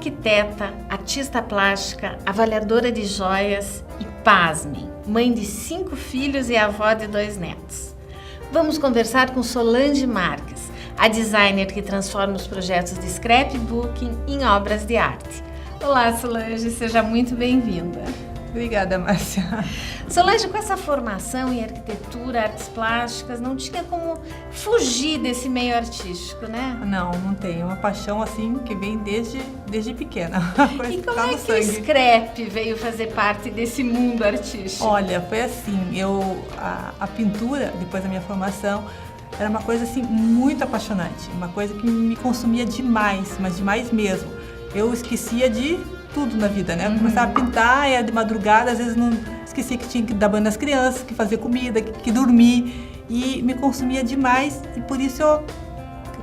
arquiteta, artista plástica, avaliadora de joias e, pasmem, mãe de 5 filhos e avó de 2 netos. Vamos conversar com Solange Marques, a designer que transforma os projetos de scrapbooking em obras de arte. Olá, Solange, seja muito bem-vinda. Obrigada, Márcia. Solange, com essa formação em arquitetura, artes plásticas, não tinha como fugir desse meio artístico, né? Não tem. É uma paixão assim que vem desde pequena. E como é que o scrap veio fazer parte desse mundo artístico? Olha, foi assim, a pintura, depois da minha formação, era uma coisa assim muito apaixonante, uma coisa que me consumia demais, mas demais mesmo. Eu esquecia de tudo na vida, né? Eu começava a pintar, era de madrugada, às vezes não esquecia que tinha que dar banho nas crianças, que fazer comida, que dormir, e me consumia demais, e por isso eu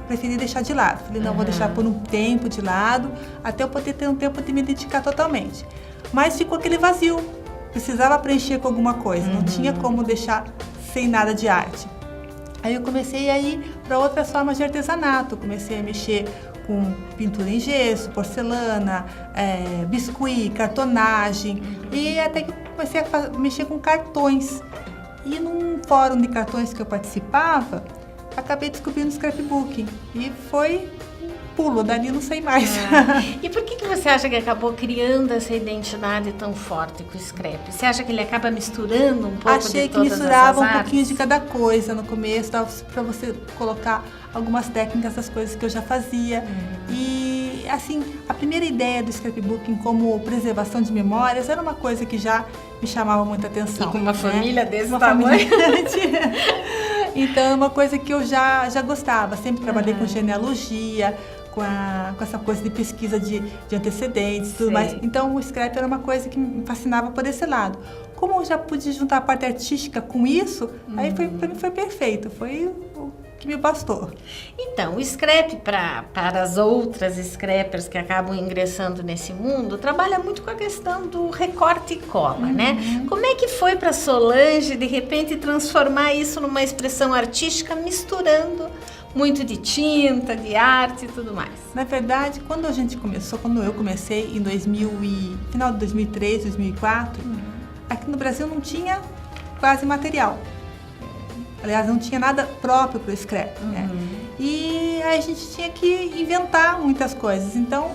preferi deixar de lado. Falei, não, vou deixar por um tempo de lado, até eu poder ter um tempo de me dedicar totalmente. Mas ficou aquele vazio, precisava preencher com alguma coisa, não tinha como deixar sem nada de arte. Aí eu comecei a ir para outras formas de artesanato, comecei a mexer com pintura em gesso, porcelana, biscuit, cartonagem, e até que comecei a mexer com cartões. E num fórum de cartões que eu participava, acabei descobrindo o scrapbooking, e foi pulo, dali não sei mais. E por que você acha que acabou criando essa identidade tão forte com o scrap? Você acha que ele acaba misturando um pouco Achei de todas que misturava essas um pouquinho artes? de cada coisa no começo, para você colocar algumas técnicas das coisas que eu já fazia. E assim, a primeira ideia do scrapbooking como preservação de memórias era uma coisa que já me chamava muita atenção. E com uma família desse uma tamanho? Família então é uma coisa que eu já gostava, sempre trabalhei com genealogia, com essa coisa de pesquisa de antecedentes e tudo mais. Então o scrap era uma coisa que me fascinava por esse lado. Como eu já pude juntar a parte artística com isso, aí para mim foi perfeito, foi o que me bastou. Então, o scrap, para as outras scrappers que acabam ingressando nesse mundo, trabalha muito com a questão do recorte e cola, né? Como é que foi para Solange, de repente, transformar isso numa expressão artística, misturando muito de tinta, de arte e tudo mais? Na verdade, quando eu comecei em final de 2003, 2004, aqui no Brasil não tinha quase material. Aliás, não tinha nada próprio para o scrap, né? E aí a gente tinha que inventar muitas coisas. Então,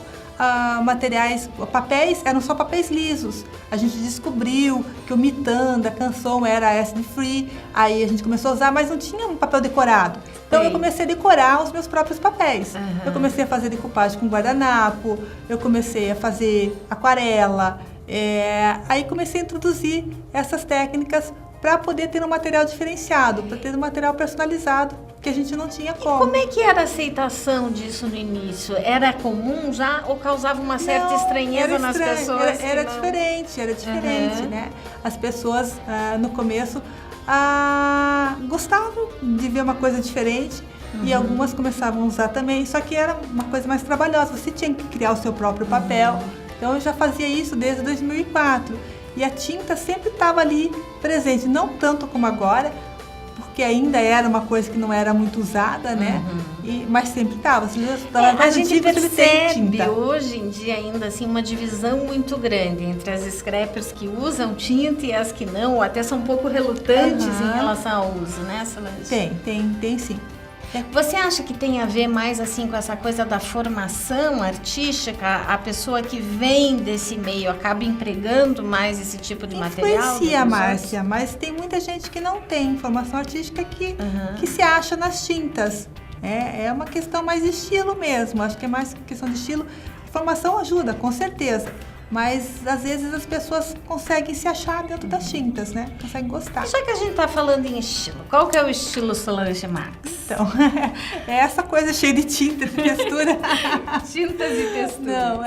papéis, eram só papéis lisos. A gente descobriu que o Mitan da Canson era acid free, aí a gente começou a usar, mas não tinha um papel decorado. Então eu comecei a decorar os meus próprios papéis. Eu comecei a fazer decupagem com guardanapo, eu comecei a fazer aquarela, aí comecei a introduzir essas técnicas para poder ter um material diferenciado, para ter um material personalizado, que a gente não tinha como. E como é que era a aceitação disso no início? Era comum já ou causava uma certa estranheza nas pessoas? Era diferente, né? As pessoas no começo gostavam de ver uma coisa diferente e algumas começavam a usar também, só que era uma coisa mais trabalhosa, você tinha que criar o seu próprio papel. Então eu já fazia isso desde 2004. E a tinta sempre estava ali presente, não tanto como agora, porque ainda era uma coisa que não era muito usada, né? Mas sempre estava. A gente percebe hoje em dia ainda assim uma divisão muito grande entre as scrappers que usam tinta e as que não, ou até são um pouco relutantes em relação ao uso, né, Solange? Tem sim. Você acha que tem a ver mais assim com essa coisa da formação artística? A pessoa que vem desse meio acaba empregando mais esse tipo de material? Influencia, Márcia, mas tem muita gente que não tem formação artística que se acha nas tintas. É uma questão mais de estilo mesmo, acho que é mais questão de estilo. A formação ajuda, com certeza. Mas, às vezes, as pessoas conseguem se achar dentro das tintas, né? Conseguem gostar. Já que a gente tá falando em estilo, qual que é o estilo Solange Marques? Então, é essa coisa cheia de tinta, de textura. Tintas e textura. Não,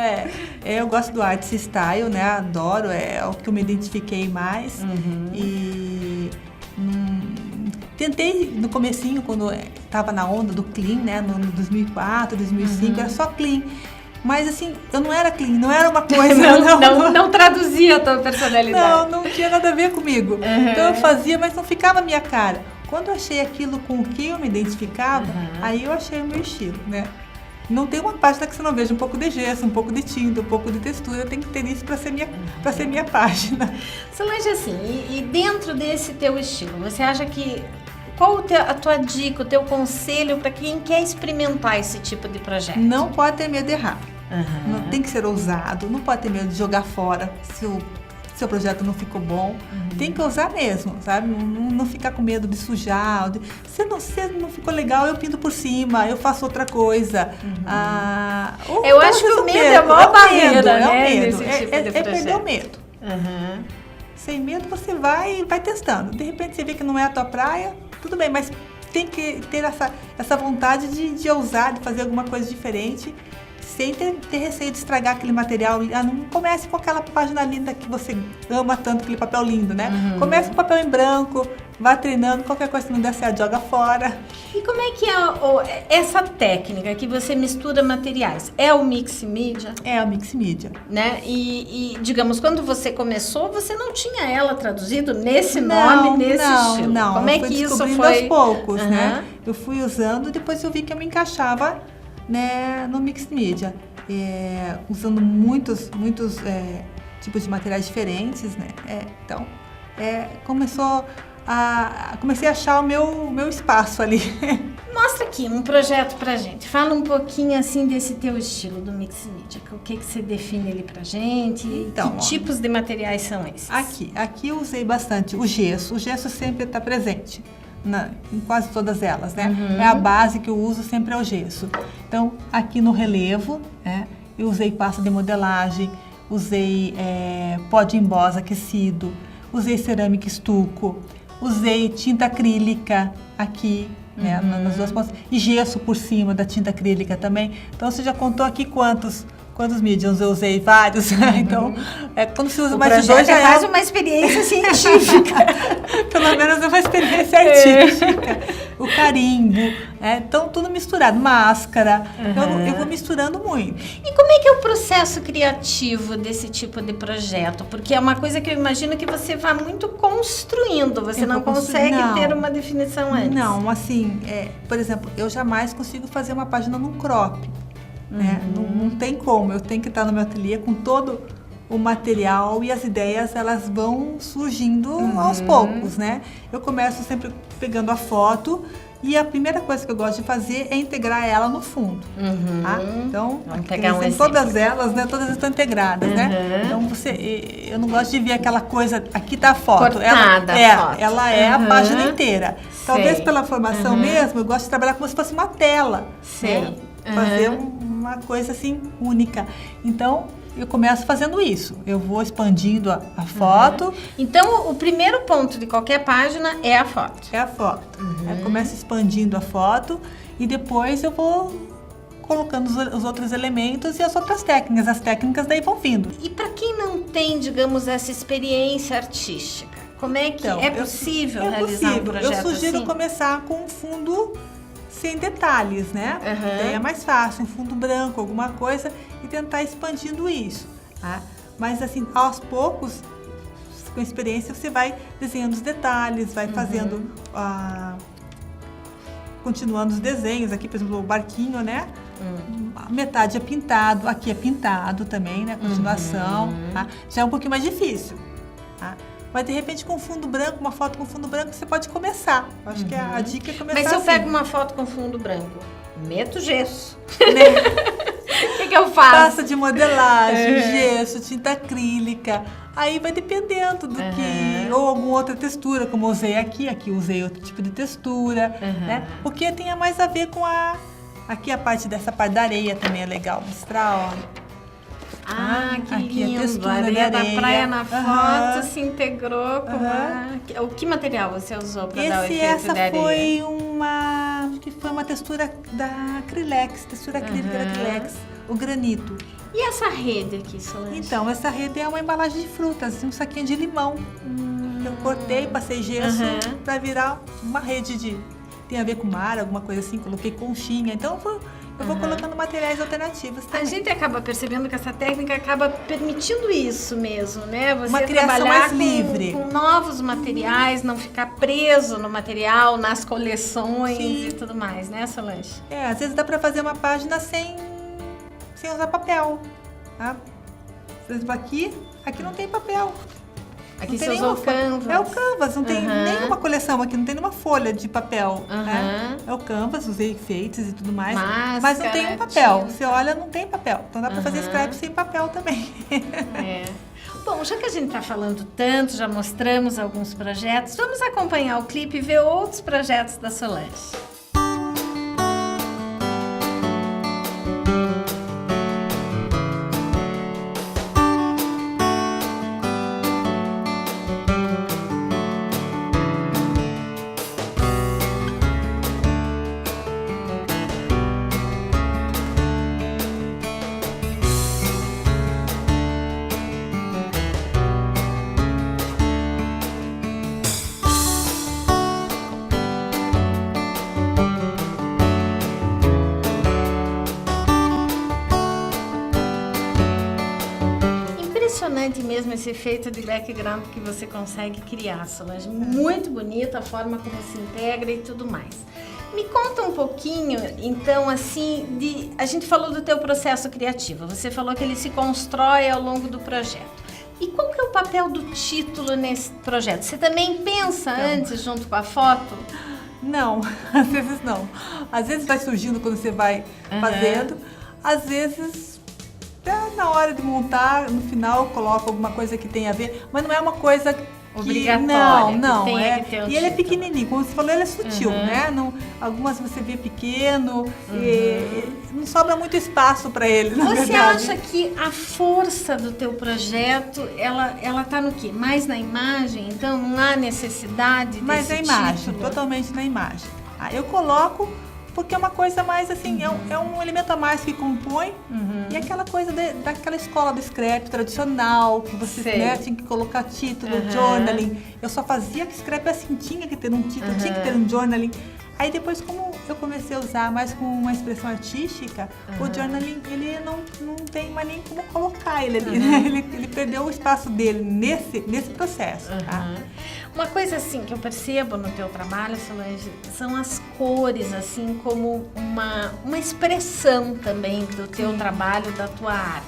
eu gosto do art style, né? Adoro, é o que eu me identifiquei mais. E tentei no comecinho, quando estava na onda do clean, né? No 2004, 2005, era só clean. Mas assim, eu não era clean, não era uma coisa... não traduzia a tua personalidade. Não tinha nada a ver comigo. Então eu fazia, mas não ficava a minha cara. Quando eu achei aquilo com o que eu me identificava, aí eu achei o meu estilo, né? Não tem uma página que você não veja um pouco de gesso, um pouco de tinta, um pouco de textura. Tem que ter isso para ser minha página. Solange, assim, e dentro desse teu estilo, você acha que... Qual a tua dica, o teu conselho para quem quer experimentar esse tipo de projeto? Não pode ter medo de errar. Não, tem que ser ousado, não pode ter medo de jogar fora se o seu projeto não ficou bom. Tem que ousar mesmo, sabe? Não ficar com medo de sujar. Se não ficou legal, eu pinto por cima, eu faço outra coisa. Eu acho que o medo é a maior barreira, né? Nesse tipo de projeto. É perder o medo. Sem medo você vai testando. De repente você vê que não é a tua praia, tudo bem, mas tem que ter essa vontade de ousar, de fazer alguma coisa diferente, sem ter receio de estragar aquele material. Não comece com aquela página linda que você ama tanto, aquele papel lindo, né? Comece com papel em branco, vá treinando, qualquer coisa que não der certo, joga fora. E como é que é essa técnica que você mistura materiais? É o mix media? É o mix media. Né? E digamos, quando você começou, você não tinha ela traduzido nesse nome, nesse estilo? Não, como é que isso foi? Aos poucos, né? Eu fui usando, depois eu vi que eu me encaixava, né, no mix media, usando muitos tipos de materiais diferentes, né? Então, comecei a achar o meu espaço ali. Mostra aqui um projeto pra gente. Fala um pouquinho assim desse teu estilo do mix media. O que você define ele pra gente? Então, que tipos de materiais são esses? Aqui eu usei bastante o gesso. O gesso sempre está presente em quase todas elas, né? É a base que eu uso, sempre é o gesso. Então, aqui no relevo, né, eu usei pasta de modelagem, usei pó de emboss aquecido, usei cerâmica estuco, usei tinta acrílica aqui, né, nas duas pontas, e gesso por cima da tinta acrílica também. Então, você já contou aqui quantos mediums eu usei? Vários. Então, quando se usa mais de dois, já é quase uma experiência científica. Pelo menos é uma experiência artística. O carimbo, então tudo misturado, máscara. Então, eu vou misturando muito. E como é que é o processo criativo desse tipo de projeto? Porque é uma coisa que eu imagino que você vá muito construindo, você não consegue ter uma definição antes. Não, assim, por exemplo, eu jamais consigo fazer uma página num crop. Não tem como, eu tenho que estar no meu ateliê com todo o material e as ideias, elas vão surgindo aos poucos, né? Eu começo sempre pegando a foto e a primeira coisa que eu gosto de fazer é integrar ela no fundo. Tá? Então, todas elas, né? Todas estão integradas, né? Então, eu não gosto de ver aquela coisa, aqui tá a foto. Cortada, ela é a página inteira. Talvez pela formação mesmo, eu gosto de trabalhar como se fosse uma tela. Sei. Fazer uma coisa assim única. Então, eu começo fazendo isso. Eu vou expandindo a foto. Então, o primeiro ponto de qualquer página é a foto. É a foto. Eu começo expandindo a foto e depois eu vou colocando os outros elementos e as outras técnicas. As técnicas daí vão vindo. E para quem não tem, digamos, essa experiência artística, como é que é possível realizar um projeto assim? Eu sugiro começar com um fundo sem detalhes, né? É mais fácil, um fundo branco, alguma coisa, e tentar expandindo isso, tá? Mas assim, aos poucos, com experiência, você vai desenhando os detalhes, vai fazendo, continuando os desenhos. Aqui, por exemplo, o barquinho, né? Metade é pintado, aqui é pintado também, né? Continuação, tá? Já é um pouquinho mais difícil, tá? Mas, de repente, com fundo branco, uma foto com fundo branco, você pode começar. Acho que a dica é começar. Mas se eu assim. pego uma foto com fundo branco, meto gesso. O que eu faço? Pasta de modelagem, gesso, tinta acrílica. Aí vai dependendo do que... Ou alguma outra textura, como eu usei aqui. Aqui eu usei outro tipo de textura. Né? Porque tem mais a ver com a... Aqui a parte dessa parte da areia também é legal mostrar, ó. Que aqui lindo, a textura a areia da areia. praia na foto se integrou com... O que material você usou para dar o efeito essa de areia? Foi uma textura da Acrylex, textura acrílica da Acrylex, o granito. E essa rede aqui, Solange? Então, essa rede é uma embalagem de frutas, um saquinho de limão. Eu cortei, passei gesso para virar uma rede tem a ver com mar, alguma coisa assim, coloquei conchinha. Então, eu vou colocando materiais alternativos também. A gente acaba percebendo que essa técnica acaba permitindo isso mesmo, né? Você Uma criação trabalhar mais livre. com novos materiais, não ficar preso no material, nas coleções Sim. e tudo mais, né, Solange? Às vezes dá para fazer uma página sem usar papel. Tá? Por exemplo, aqui não tem papel. Aqui Não você tem usou o nenhuma Canvas. É o Canvas, não tem nenhuma coleção aqui, não tem nenhuma folha de papel. Né? É o Canvas, usei enfeites e tudo mais. Mas não tem um papel. tinta. Você olha, não tem papel. Então dá para fazer scrap sem papel também. Bom, já que a gente está falando tanto, já mostramos alguns projetos, vamos acompanhar o clipe e ver outros projetos da Solange. Impressionante mesmo esse efeito de background que você consegue criar, Solange. Muito bonita a forma como se integra e tudo mais. Me conta um pouquinho, então, assim, a gente falou do teu processo criativo. Você falou que ele se constrói ao longo do projeto. E qual que é o papel do título nesse projeto? Você também pensa antes, junto com a foto? Não, às vezes não. Às vezes vai surgindo quando você vai fazendo. Às vezes, na hora de montar, no final, eu coloco alguma coisa que tem a ver. Mas não é uma coisa obrigatória. Não. Que tenha que ter um e ele é título. pequenininho. Como você falou, ele é sutil, né? Não, algumas você vê pequeno. E não sobra muito espaço para ele, na Você verdade. acha que a força do teu projeto, ela tá no quê? Mais na imagem? Então, não há necessidade Mas desse na imagem, título? totalmente na imagem. Eu coloco porque é uma coisa mais assim, é um elemento a mais que compõe. E aquela coisa daquela escola do scrap tradicional, que você tinha que colocar título, journaling. Eu só fazia scrap assim, tinha que ter um título, tinha que ter um journaling. Aí depois, como eu comecei a usar mais com uma expressão artística, o journaling, ele não tem mais nem como colocar ele ali, né? Ele perdeu o espaço dele nesse processo, tá? Uma coisa assim que eu percebo no teu trabalho, Solange, são as cores, assim, como uma expressão também do teu trabalho, da tua arte.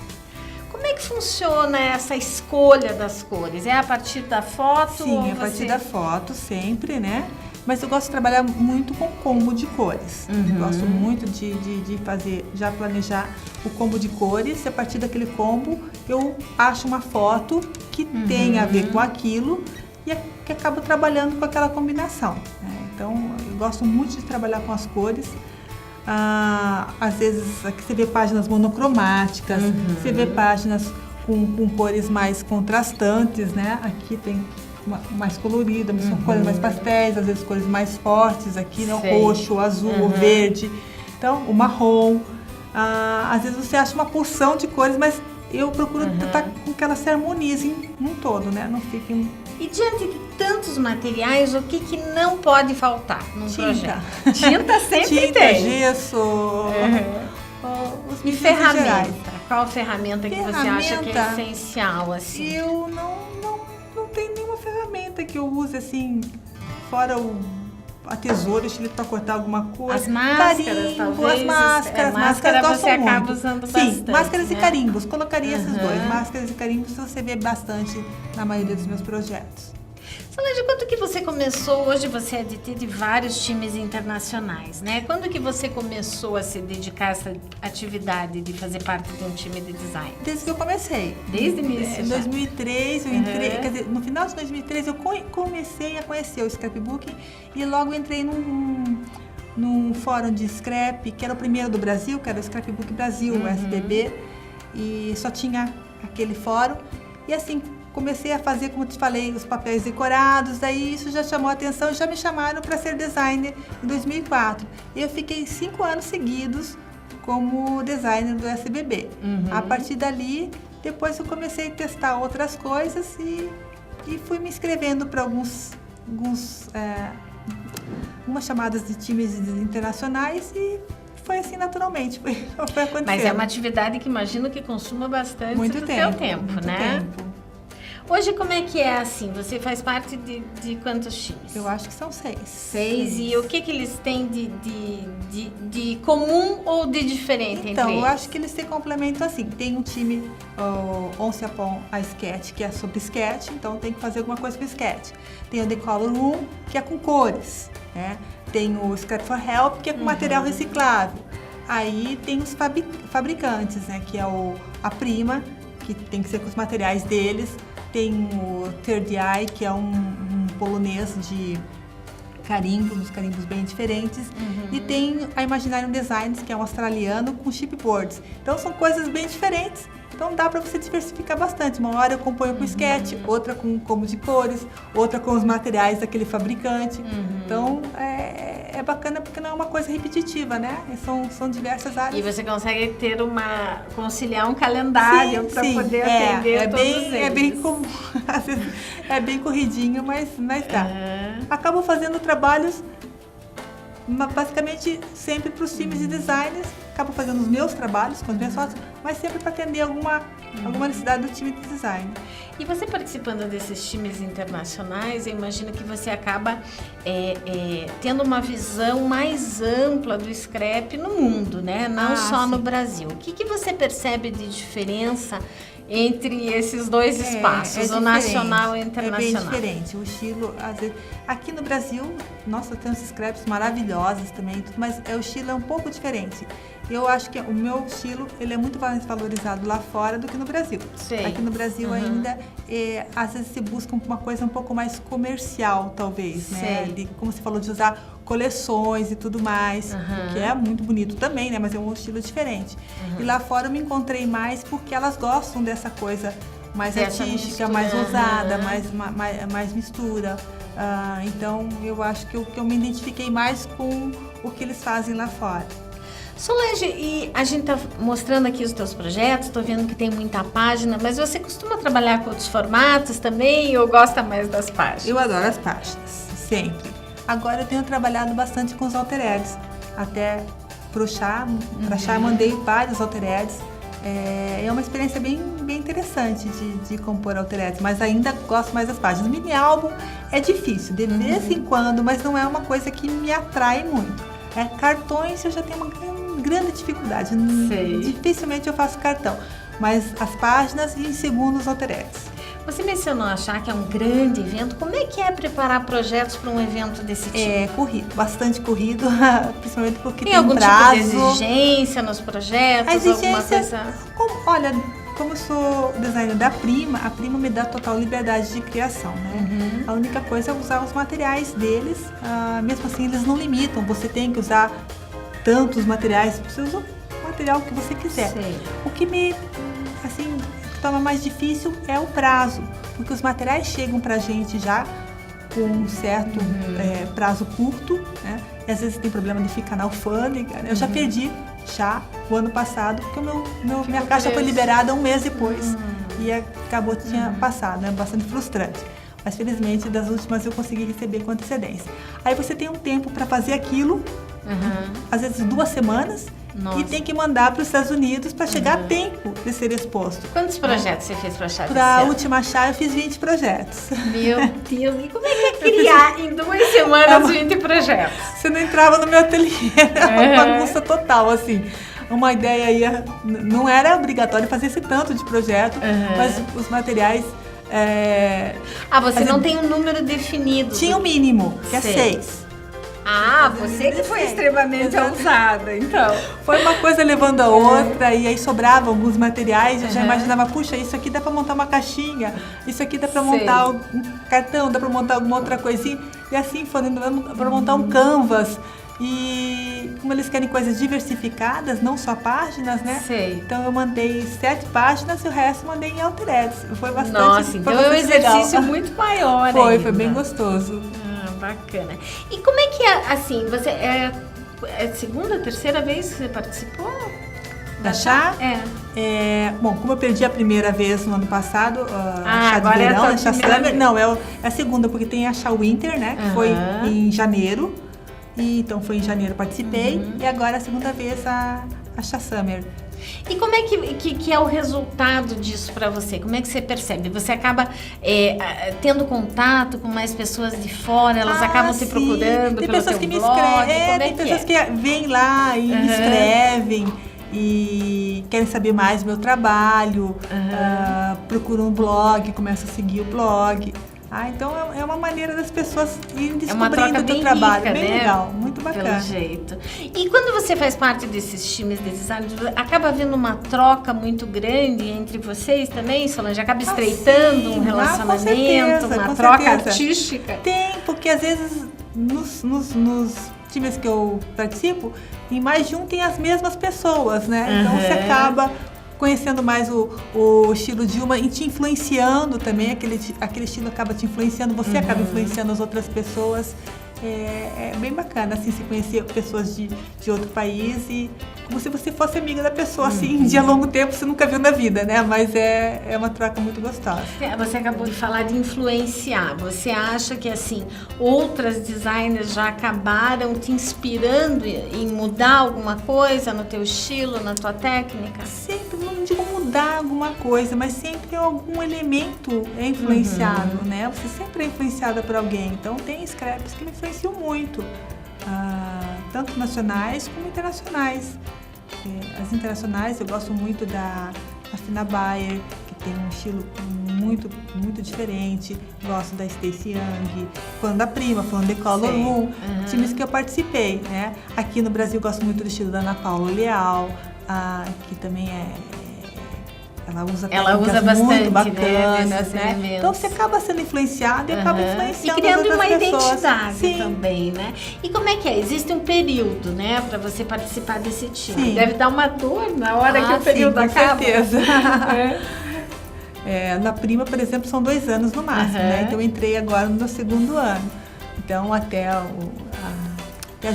Como é que funciona essa escolha das cores? É a partir da foto? Sim, ou a partir você... da foto, sempre, né? Mas eu gosto de trabalhar muito com combo de cores. Eu gosto muito de fazer, já planejar o combo de cores. E a partir daquele combo, eu acho uma foto que tem a ver com aquilo e que acabo trabalhando com aquela combinação. Né? Então, eu gosto muito de trabalhar com as cores. Às vezes, aqui você vê páginas monocromáticas, você vê páginas com cores mais contrastantes, né? Aqui tem mais colorida, são cores mais pastéis, às vezes cores mais fortes aqui, né? O roxo, o azul, o verde, então o marrom. Às vezes você acha uma porção de cores, mas eu procuro tentar com que elas se harmonizem num todo, né? Não fiquem... E diante de tantos materiais, o que não pode faltar num projeto? Tinta sempre tem. Gesso, os E materiais ferramenta? gerais. Qual ferramenta que você acha que é essencial, assim? Eu não tenho nenhuma ferramenta que eu use, assim, fora a tesoura, estilete para cortar alguma coisa. As máscaras, carimbo, talvez. as máscaras. Máscara gosto você acaba muito. usando bastante. Sim, máscaras e né? carimbos. Colocaria esses dois. Máscaras e carimbos você vê bastante na maioria dos meus projetos. Solange, quando que você começou? Hoje você é DT de vários times internacionais, né? Quando que você começou a se dedicar a essa atividade de fazer parte de um time de design? Desde que eu comecei. Desde o início Em já? 2003, eu entrei, quer dizer, no final de 2003 eu comecei a conhecer o scrapbook e logo entrei num fórum de scrap, que era o primeiro do Brasil, que era o Scrapbook Brasil, o SBB, e só tinha aquele fórum. E assim, comecei a fazer, como te falei, os papéis decorados, daí isso já chamou a atenção e já me chamaram para ser designer em 2004. E eu fiquei 5 anos seguidos como designer do SBB. A partir dali, depois eu comecei a testar outras coisas e fui me inscrevendo para algumas chamadas de times internacionais e foi assim naturalmente, foi acontecendo. Mas é uma atividade que imagino que consuma bastante muito do tempo, teu tempo, muito né? tempo. Hoje como é que é assim? Você faz parte de quantos times? Eu acho que são 6. 6. E o que eles têm de comum ou de diferente então, entre eu eles? acho que eles se complementam assim. Tem um time Once Upon a Sketch, que é sobre sketch, então tem que fazer alguma coisa com sketch. Tem o The Color Room, que é com cores, né? Tem o Scrap for Help, que é com material reciclável. Aí tem os fabricantes, né? Que é a Prima, que tem que ser com os materiais deles. Tem o Third Eye, que é um polonês de carimbo, uns carimbos bem diferentes. E tem a Imaginarium Designs, que é um australiano com chipboards. Então são coisas bem diferentes. Então dá para você diversificar bastante. Uma hora eu componho com sketch, outra com combo de cores, outra com os materiais daquele fabricante. Então é bacana porque não é uma coisa repetitiva, né? São diversas áreas. E você consegue conciliar um calendário para poder atender todos eles. É bem comum, às vezes é bem corridinho, mas dá. Acabo fazendo trabalhos basicamente sempre para os times de designers, acabo fazendo os meus trabalhos com os meus sócios, mas sempre para atender alguma necessidade do time de design. E você participando desses times internacionais, eu imagino que você acaba tendo uma visão mais ampla do scrap no mundo, né? Não só no Brasil. O que você percebe de diferença entre esses dois espaços, o nacional e o internacional? É bem diferente. O estilo, às vezes, aqui no Brasil, nossa, tem uns scraps maravilhosos também, mas o estilo é um pouco diferente. Eu acho que o meu estilo, ele é muito mais valorizado lá fora do que no Brasil. Sei. Aqui no Brasil ainda, às vezes se busca uma coisa um pouco mais comercial, talvez, né? Como você falou, de usar coleções e tudo mais, que é muito bonito também, né? Mas é um estilo diferente. E lá fora eu me encontrei mais porque elas gostam dessa coisa mais artística, mais ousada, mais mistura. Então eu acho que eu me identifiquei mais com o que eles fazem lá fora. Solange, e a gente está mostrando aqui os teus projetos, estou vendo que tem muita página, mas você costuma trabalhar com outros formatos também ou gosta mais das páginas? Eu adoro as páginas, sempre. Agora eu tenho trabalhado bastante com os alter egos. Até para o chá mandei vários alter egos. É uma experiência bem interessante de compor alter egos, mas ainda gosto mais das páginas. Mini álbum é difícil, de vez em quando, mas não é uma coisa que me atrai muito. Cartões eu já tenho uma grande dificuldade. Dificilmente eu faço cartão, mas as páginas e em segundo os alter egos. Você mencionou a Chá, que é um grande evento. Como é que é preparar projetos para um evento desse tipo? É corrido, bastante corrido, principalmente porque tem algum prazo. Tipo de exigência nos projetos? A exigência, alguma coisa... como eu sou designer da Prima, a Prima me dá total liberdade de criação, né? A única coisa é usar os materiais deles, mesmo assim eles não limitam, você tem que usar tantos materiais, você usa o material que você quiser. O que me, torna mais difícil é o prazo, porque os materiais chegam pra gente já com um certo prazo curto, né? E às vezes tem problema de ficar na alfândega, né? Eu já perdi o ano passado, porque minha caixa foi liberada um mês depois e acabou, tinha passado, né? Bastante frustrante. Mas felizmente das últimas eu consegui receber com antecedência. Aí você tem um tempo para fazer aquilo, às vezes 2 semanas, e tem que mandar para os Estados Unidos para chegar a tempo de ser exposto. Quantos projetos você fez para a Chá? Para a última Chá eu fiz 20 projetos. Meu Deus, e como é que é criar em 2 semanas 20 projetos? Você não entrava no meu ateliê, era uma bagunça total, assim. Uma ideia não era obrigatório fazer esse tanto de projeto, mas os materiais... você não tem um número definido? Tinha o mínimo, que é 6. Você que foi extremamente ousada, então. Foi uma coisa levando a outra, e aí sobravam alguns materiais, eu já imaginava, puxa, isso aqui dá pra montar uma caixinha, isso aqui dá pra montar um cartão, dá pra montar alguma outra coisinha, e assim foi, pra montar um canvas. E como eles querem coisas diversificadas, não só páginas, né? Então eu mandei 7 páginas e o resto mandei em alter egos. Foi bastante. Nossa, então é um exercício muito maior. Foi bem gostoso. Bacana. E como é que é, assim, você é a segunda, terceira vez que você participou? Da Chá? Bom, como eu perdi a primeira vez no ano passado, a Chá de verão, a Chá Summer, não, é a segunda, porque tem a Chá Winter, né? Que foi em janeiro. E então foi em janeiro, participei. E agora a segunda vez a Chá Summer. E como é que é o resultado disso para você? Como é que você percebe? Você acaba tendo contato com mais pessoas de fora? Elas acabam te procurando tem pelo pessoas teu que me blog? escrevem, tem pessoas que vêm lá e me escrevem e querem saber mais do meu trabalho, procuram um blog, começam a seguir o blog. Então é uma maneira das pessoas irem descobrindo o teu trabalho. Rica, bem né? legal, muito bacana. Pelo jeito. E quando você faz parte desses times de design, acaba havendo uma troca muito grande entre vocês também, Solange? Acaba estreitando um relacionamento, uma troca artística? Tem, porque às vezes nos times que eu participo, em mais de um tem as mesmas pessoas, né? Então você acaba conhecendo mais o estilo de uma e te influenciando também, aquele estilo acaba te influenciando, você acaba influenciando as outras pessoas. É bem bacana, assim, se conhecer pessoas de outro país e como se você fosse amiga da pessoa, assim, de a longo tempo você nunca viu na vida, né? Mas é uma troca muito gostosa. Você acabou de falar de influenciar. Você acha que, assim, outras designers já acabaram te inspirando em mudar alguma coisa no teu estilo, na tua técnica? Sempre, não digo mudar alguma coisa, mas sempre algum elemento é influenciado, né? Você sempre é influenciada por alguém. Então, tem scraps que me influenciam muito, tanto nacionais como internacionais. As internacionais, eu gosto muito da Fina Bayer, que tem um estilo muito, muito diferente. Gosto da Stacy Young, falando da Prima, falando de Color Room, times que eu participei, né? Aqui no Brasil, gosto muito do estilo da Ana Paula Leal, que também ela usa técnicas muito bacanas, né? Então você acaba sendo influenciado e acaba influenciando e criando as uma outras pessoas. identidade também, né? E como é que é? Existe um período, né, para você participar desse time? Sim. Deve dar uma dor na hora que o período acaba. Com certeza. Na Prima, por exemplo, são 2 anos no máximo, né? Então eu entrei agora no meu 2º ano. Então até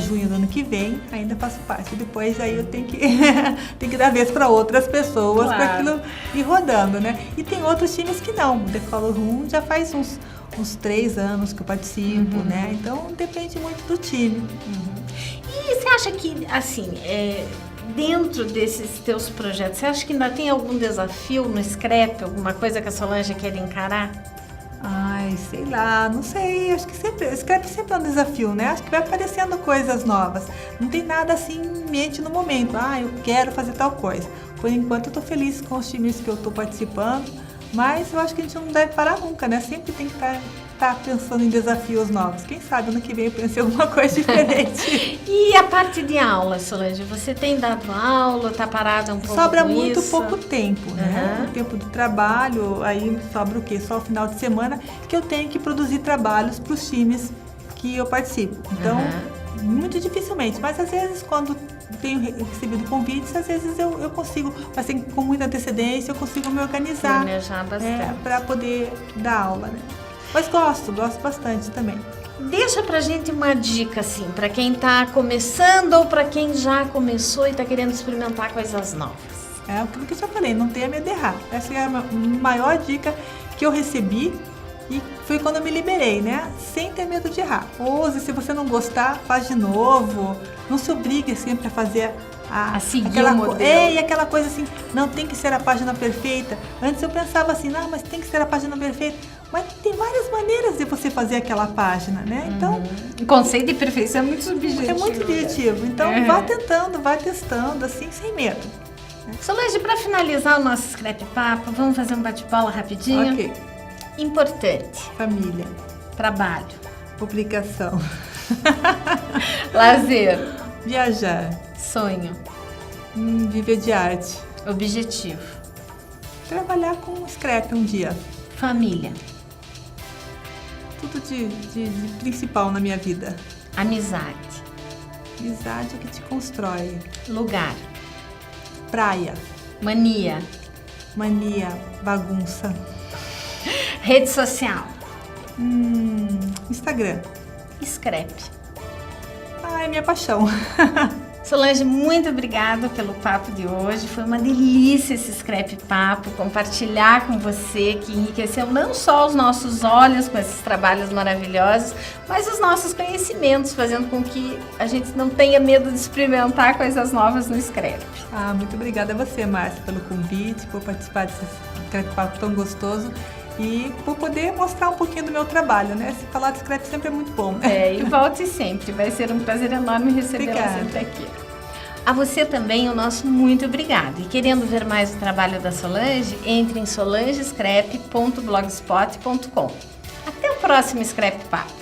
junho do ano que vem ainda faço parte. Depois aí eu tenho que dar vez para outras pessoas, para aquilo ir rodando, né? E tem outros times que não. O The Color Room já faz uns 3 anos que eu participo, né? Então depende muito do time. E você acha que, assim, dentro desses teus projetos, você acha que ainda tem algum desafio no scrap, alguma coisa que a Solange quer encarar? Ai, sei lá, não sei, acho que scrap sempre é um desafio, né? Acho que vai aparecendo coisas novas. Não tem nada assim em mente no momento, eu quero fazer tal coisa. Por enquanto eu tô feliz com os times que eu tô participando, mas eu acho que a gente não deve parar nunca, né? Sempre tem que estar pensando em desafios novos. Quem sabe ano que vem eu pense em alguma coisa diferente. E a parte de aula, Solange? Você tem dado aula, tá parada um pouco Sobra com muito isso? pouco tempo, né? O tempo do trabalho, aí sobra o quê? Só o final de semana que eu tenho que produzir trabalhos para os times que eu participo. Então, muito dificilmente, mas às vezes quando tenho recebido convites, às vezes eu consigo, mas com muita antecedência, eu consigo me organizar para poder dar aula, né? Mas gosto bastante também. Deixa pra gente uma dica, assim, pra quem tá começando ou pra quem já começou e tá querendo experimentar coisas novas. É aquilo que eu já falei, não tenha medo de errar. Essa é a maior dica que eu recebi e foi quando eu me liberei, né? Sem ter medo de errar. Ouse, se você não gostar, faz de novo. Não se obrigue sempre a fazer a seguir o modelo. E aquela coisa assim, não tem que ser a página perfeita. Antes eu pensava assim, não, mas tem que ser a página perfeita. Mas tem várias maneiras de você fazer aquela página, né? Então, o conceito de perfeição é muito subjetivo. É muito subjetivo. Então, vá tentando, vá testando, assim, sem medo. Solange, para finalizar o nosso Scrap Papo, vamos fazer um bate-bola rapidinho? Ok. Importante. Família. Trabalho. Publicação. Lazer. Viajar. Sonho. Viver de arte. Objetivo. Trabalhar com scrap um dia. Família. Tudo de principal na minha vida. Amizade. Amizade é o que te constrói. Lugar. Praia. Mania. Mania. Bagunça. Rede social. Instagram. Scrap. É minha paixão. Solange, muito obrigada pelo papo de hoje. Foi uma delícia esse Scrap Papo, compartilhar com você, que enriqueceu não só os nossos olhos com esses trabalhos maravilhosos, mas os nossos conhecimentos, fazendo com que a gente não tenha medo de experimentar coisas novas no Scrap. Muito obrigada a você, Márcia, pelo convite, por participar desse Scrap Papo tão gostoso e por poder mostrar um pouquinho do meu trabalho, né? Se falar de Scrap sempre é muito bom. E volte sempre, vai ser um prazer enorme recebê-la sempre aqui. A você também o nosso muito obrigado. E querendo ver mais o trabalho da Solange, entre em solangescrap.blogspot.com. Até o próximo Scrap Papo.